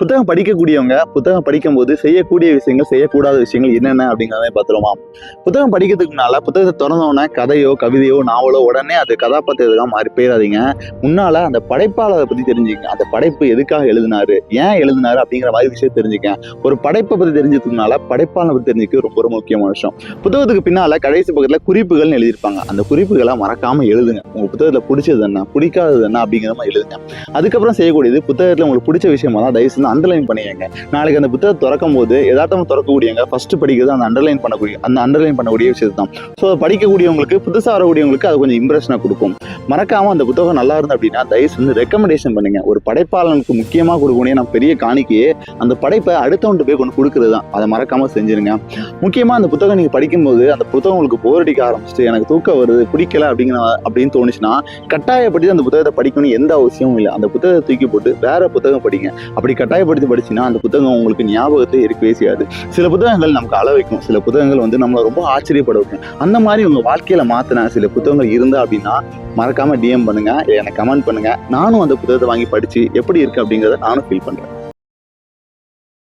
புத்தகம் படிக்கக்கூடியவங்க புத்தகம் படிக்கும்போது செய்யக்கூடிய விஷயங்கள், செய்யக்கூடாத விஷயங்கள் என்னென்ன அப்படிங்கிறத பார்த்துருமா. புத்தகம் படிக்கிறதுக்கு முன்னால புத்தகத்தை திறந்தோடனே கதையோ, கவிதையோ, நாவலோ உடனே அது கதாபாத்திரத்துக்காக மாறி போயிடாதீங்க. முன்னால அந்த படைப்பாளரை பத்தி தெரிஞ்சுக்கங்க. அந்த படைப்பு எதுக்காக எழுதினாரு, ஏன் எழுதினாரு அப்படிங்கிற மாதிரி விஷயம் தெரிஞ்சுக்கங்க. ஒரு படைப்பை பத்தி தெரிஞ்சதுனால படைப்பாளரை பத்தி தெரிஞ்சுக்க ரொம்ப ரொம்ப முக்கியமான விஷயம். புத்தகத்துக்கு பின்னால கடைசி பக்கத்துல குறிப்புகள்னு எழுதியிருப்பாங்க. அந்த குறிப்புகளை மறக்காம எழுதுங்க. உங்க புத்தகத்துல பிடிச்சது என்ன, பிடிக்காதது என்ன அப்படிங்கிற மாதிரி எழுதுங்க. அதுக்கப்புறம் செய்யக்கூடியது, புத்தகத்துல உங்களுக்கு பிடிச்ச விஷயமா தான் தயவு செஞ்சு அண்டர்லைன் பண்ணிக்கங்க. நாளைக்கு அந்த புத்தகத்தை திறக்கும் போது யதார்த்தமா திறக்கக்கூடியவங்க ஃபர்ஸ்ட் படிக்கிறது அந்த அண்டர்லைன் பண்ணக்கூடிய விஷயத்தை தான். ஸோ அதை படிக்கக்கூடியவங்களுக்கு, புதுசாக வரக்கூடியவங்களுக்கு அது கொஞ்சம் இம்ப்ரெஷனை கொடுக்கும். மறக்காம அந்த புத்தகம் நல்லா இருந்து அப்படின்னா தயவு செஞ்சு ரெக்கமெண்டேஷன் பண்ணுங்க. ஒரு படைப்பாளனுக்கு முக்கியமாக கொடுக்கக்கூடிய நம்ம பெரிய காணிக்கையே அந்த படைப்பை அடுத்தவன்ட்டு போய் கொண்டு கொடுக்குறது தான். அதை மறக்காம செஞ்சிருங்க. முக்கியமாக அந்த புத்தகம் நீங்க படிக்கும்போது அந்த புத்தகம் உங்களுக்கு போர் அடிக்க ஆரம்பிச்சுட்டு எனக்கு தூக்கம் வருது, பிடிக்கல அப்படின்னு தோணுச்சுன்னா கட்டாயப்படுத்தி அந்த புத்தகத்தை படிக்கணும்னு எந்த அவசியமும் இல்லை. அந்த புத்தகத்தை தூக்கி போட்டு வேற புத்தகம் படிங்க. அப்படி கட்டாயப்படுத்தி படிச்சுன்னா அந்த புத்தகம் உங்களுக்கு ஞாபகத்தை இருக்கவே செய்யாது. சில புத்தகங்கள் நமக்கு அள வைக்கும், சில புத்தகங்கள் நம்மளை ரொம்ப ஆச்சரியப்பட வைக்கும். அந்த மாதிரி உங்க வாழ்க்கையில மாத்தின சில புத்தகங்கள் இருந்தா அப்படின்னா மறக்காம DM பண்ணுங்க, எனக்கு கமெண்ட் பண்ணுங்க. நானும் அந்த புத்தகத்தை வாங்கி படிச்சு எப்படி இருக்கு அப்படிங்கிறத நானும் ஃபீல் பண்றேன்.